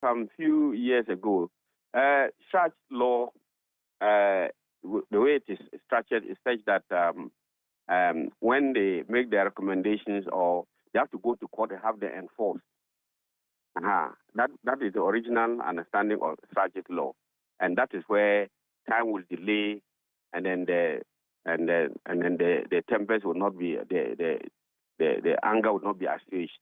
some few years ago, such law, the way it is structured is such that when they make their recommendations or they have to go to court and have them enforced. That is the original understanding of such law, and that is where time will delay, and then the tempers will not be the anger will not be assuaged.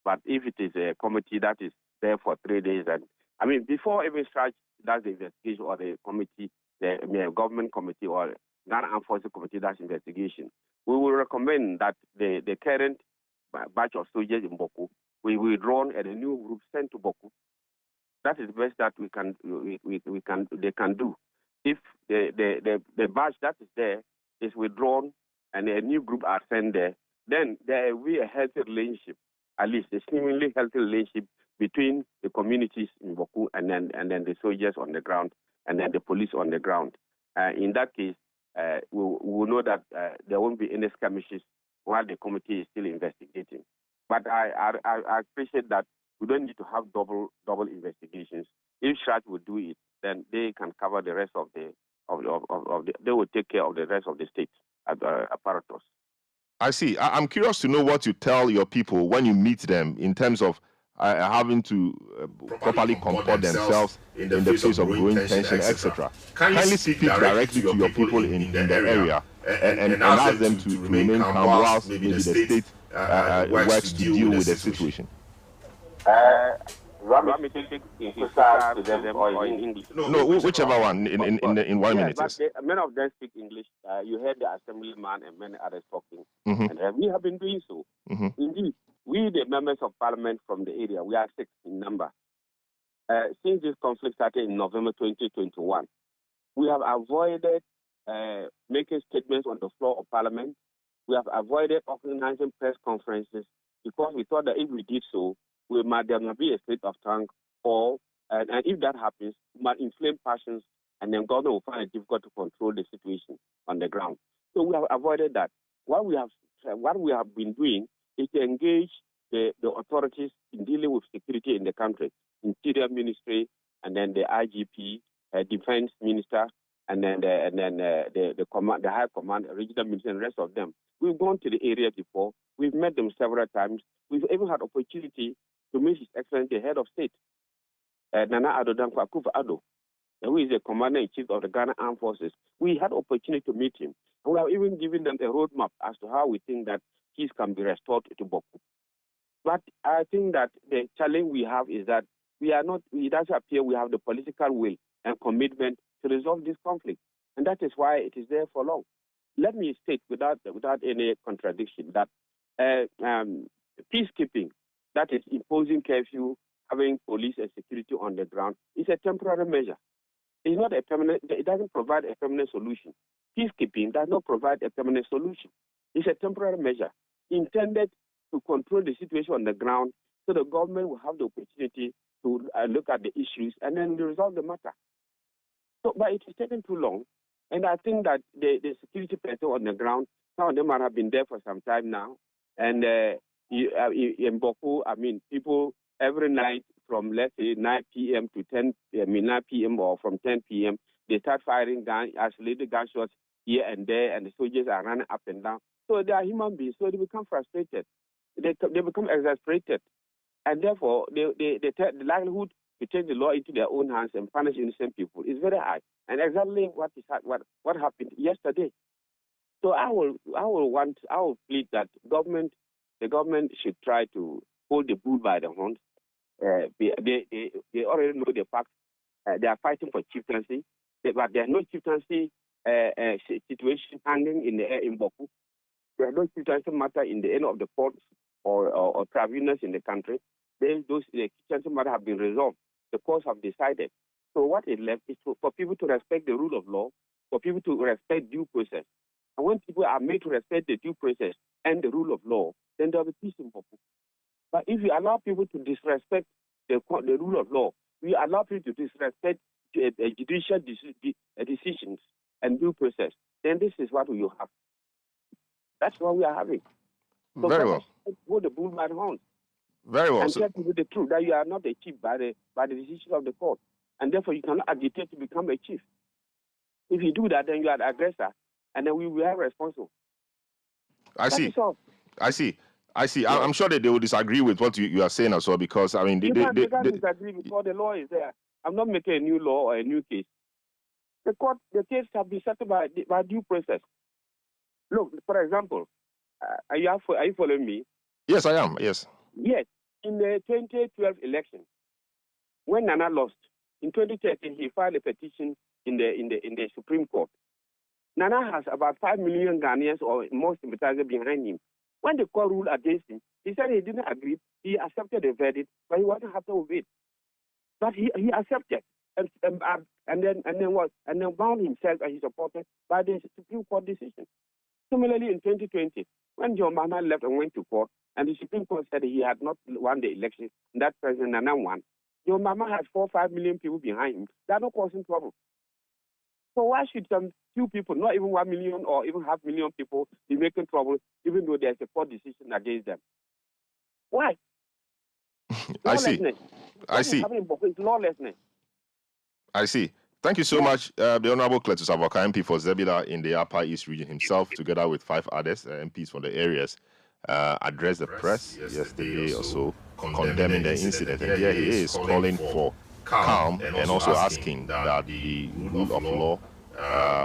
But if it is a committee that is there for 3 days, and I mean before even such does the investigation or the committee, the government committee or Ghana Armed Forces Committee does investigation, we will recommend that the current batch of soldiers in Boku we withdraw and a new group sent to Boku. That is the best that they can do. If the batch that is there is withdrawn and a new group are sent there, then there will be a healthy relationship, at least a seemingly healthy relationship between the communities in Boku and then the soldiers on the ground and then the police on the ground. In that case, we will know that there won't be any skirmishes while the committee is still investigating. But I appreciate that we don't need to have double investigations. If Shraj would do it, then they can cover the rest of the they will take care of the rest of the state apparatus. I see. I'm curious to know what you tell your people when you meet them in terms of having to properly comport themselves in the face of growing tension, etc. Kindly speak directly to your people in the area and ask them to remain calm whilst maybe the state works to deal with the situation. You want me to speak in Hausa to them or in English? No, whichever one in 1 minute. But many of them speak English. You heard the assemblyman and many others talking. Mm-hmm. And we have been doing so. Mm-hmm. Indeed, we, the members of parliament from the area, we are 6 in number. Since this conflict started in November 2021, we have avoided making statements on the floor of parliament. We have avoided organizing press conferences because we thought that if we did so, there might be a state of tongue, and if that happens, we might inflame passions, and then government will find it difficult to control the situation on the ground. So we have avoided that. What we have been doing is to engage the authorities in dealing with security in the country, Interior Ministry, and then the IGP, Defense Minister, and then the High Command, Regional Minister, and the rest of them. We've gone to the area before. We've met them several times. We've even had opportunity to meet His Excellency, the Head of State, Nana Adonoo Akosua, who is the Commander-in-Chief of the Ghana Armed Forces. We had opportunity to meet him. We have even given them a roadmap as to how we think that peace can be restored to Boku. But I think that the challenge we have is that it doesn't appear we have the political will and commitment to resolve this conflict. And that is why it is there for long. Let me state without any contradiction that peacekeeping, that is imposing curfew, having police and security on the ground, is a temporary measure. It's not a permanent. It doesn't provide a permanent solution. Peacekeeping does not provide a permanent solution. It's a temporary measure intended to control the situation on the ground, so the government will have the opportunity to look at the issues and then resolve the matter. So, but it is taking too long, and I think that the security personnel on the ground, some of them have been there for some time now, and in Boku, I mean, people every night from, let's say, 9 p.m. to 9 p.m. or from 10 p.m., they start firing isolated gunshots here and there, and the soldiers are running up and down. So they are human beings, so they become frustrated. They become exasperated. And therefore, the likelihood to take the law into their own hands and punish innocent people is very high. And exactly what happened yesterday. So I will plead that the government should try to hold the bull by the horns. They already know the fact. They are fighting for chieftaincy, but there's no chieftaincy situation hanging in the air in Boku. There's no chieftaincy matter in the end of the courts or tribunals in the country. The chieftaincy matter have been resolved. The courts have decided. So what is left is for people to respect the rule of law, for people to respect due process. And when people are made to respect the due process and the rule of law, then there will be peace in Boku. But if you allow people to disrespect the rule of law, we allow people to disrespect judicial decisions and due process, then this is what we have. That's what we are having. So very well. Hold the bull by the horns. Very well. And tell people the truth, that you are not a chief by the decision of the court. And therefore, you cannot agitate to become a chief. If you do that, then you are the aggressor, and then we will have responsible. I see. Yeah. I'm sure that they will disagree with what you are saying as well, because, I mean... You can't disagree because the law is there. I'm not making a new law or a new case. The case have been settled by due process. Look, for example, are you following me? Yes, I am, yes. Yes. In the 2012 election, when Nana lost, in 2013, he filed a petition in the Supreme Court. Nana has about 5 million Ghanaians or more sympathizers behind him. When the court ruled against him, he said he didn't agree. He accepted the verdict, but he wasn't happy with it. But he accepted and then bound himself and his supporters by the Supreme Court decision. Similarly, in 2020, when John Mahama left and went to court, and the Supreme Court said he had not won the election, and that President Nana won, John Mahama has 4 or 5 million people behind him. They are not causing trouble. So why should some few people, not even 1 million or even 500,000 people, be making trouble, even though there's a court decision against them? Why? I see. It's lawlessness. I see. Thank you so much. The Honorable Cletus Avoka, MP for Zebida in the Upper East region himself, together with 5 others, MPs from the areas, addressed the press yesterday or so, condemning the incident. And here he is calling for calm and also asking that the rule of law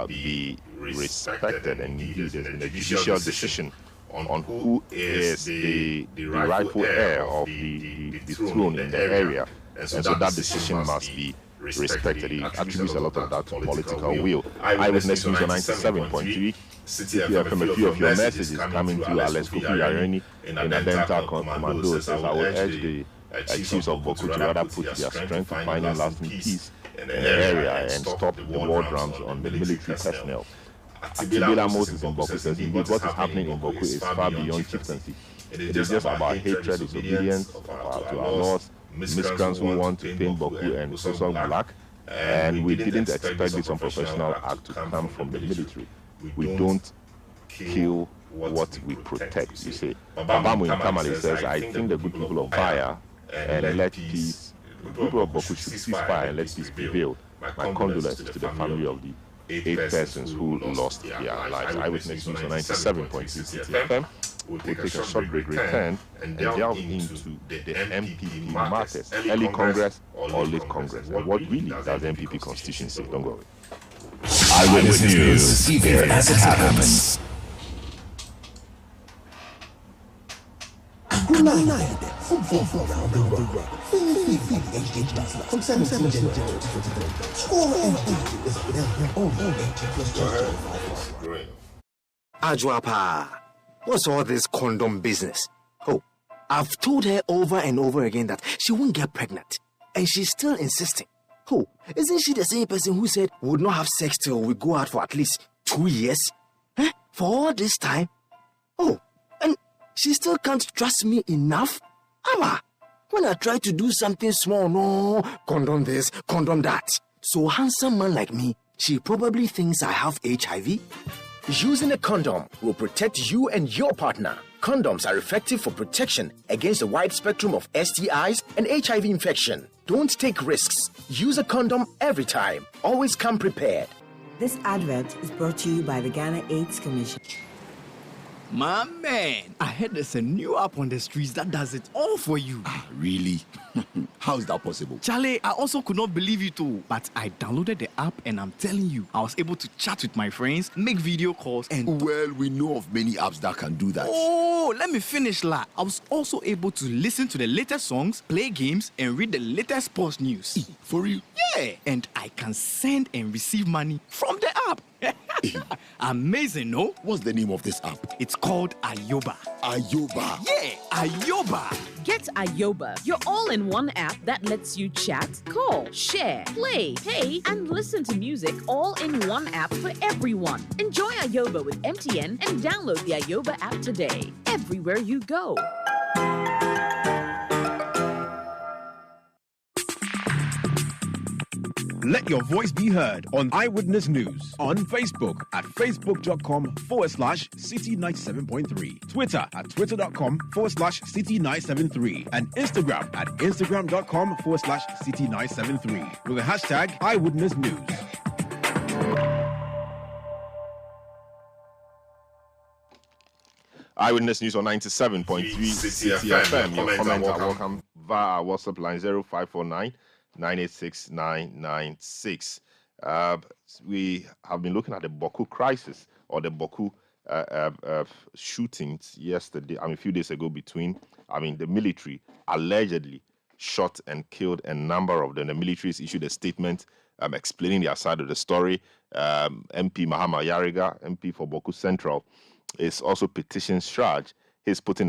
be respected. And indeed, there's been a judicial decision on who is the rightful heir of the throne in the area. And so that decision must be respected. He attributes a lot of that to political will. Eyewitness News on 97.3. Citi FM, a few of your messages coming to Alex Kofi Yareni in the Dental Commandos. As I would urge the chiefs of Boku to rather put their strength to finding lasting peace in the area and stop the war drums on the military personnel. Atibila Moses in Boku says, indeed, what is happening in Boku is far beyond chieftaincy. It is just about hatred, disobedience to our laws, miscreants who want to paint Boku and Sosong black, and we didn't expect this unprofessional act to come from the military. We don't kill what we protect, you say. Babamu in Tamale says, I think the good people of Baya and let peace, the people of Boku should cease fire and let peace prevail. My condolences to the family of the 8 persons who lost their lives. Eyewitness News on 97.3 Citi FM. We'll take a short break, return, and delve into the MPP matters, early Congress or late Congress, and what really does the MPP Constitution say? Don't go away. Eyewitness News, here as it happens. From 17 January to 2020. Ajwapa, what's all this condom business? Oh, I've told her over and over again that she won't get pregnant, and she's still insisting. Oh, isn't she the same person who said we would not have sex till we go out for at least 2 years? For all this time? Oh, and she still can't trust me enough? Abba, when I try to do something small, no, condom this, condom that. So handsome man like me, she probably thinks I have HIV. Using a condom will protect you and your partner. Condoms are effective for protection against a wide spectrum of STIs and HIV infection. Don't take risks. Use a condom every time. Always come prepared. This advert is brought to you by the Ghana AIDS Commission. My man, I heard there's a new app on the streets that does it all for you. Really? How is that possible? Charlie, I also could not believe it too. But I downloaded the app and I'm telling you, I was able to chat with my friends, make video calls and... Well, we know of many apps that can do that. Oh, let me finish, la. I was also able to listen to the latest songs, play games, and read the latest sports news. For real? Yeah, and I can send and receive money from the app. Amazing, no? What's the name of this app? It's called Ayoba. Ayoba? Yeah, Ayoba. Get Ayoba, your all-in-one app that lets you chat, call, share, play, pay, and listen to music all in one app for everyone. Enjoy Ayoba with MTN and download the Ayoba app today. Everywhere you go. Let your voice be heard on Eyewitness News on Facebook at facebook.com/Citi97.3, Twitter at twitter.com/Citi973, and Instagram at instagram.com/Citi973 with the hashtag Eyewitness News. Eyewitness News on 97.3 Citi FM. Your comments are welcome via our WhatsApp line 0549-986-996. We have been looking at the Boku crisis, or the Boku shootings yesterday, a few days ago between, the military allegedly shot and killed a number of them. The military has issued a statement explaining their side of the story. MP Mahama Yariga, MP for Boku Central, is also petition charge. He's putting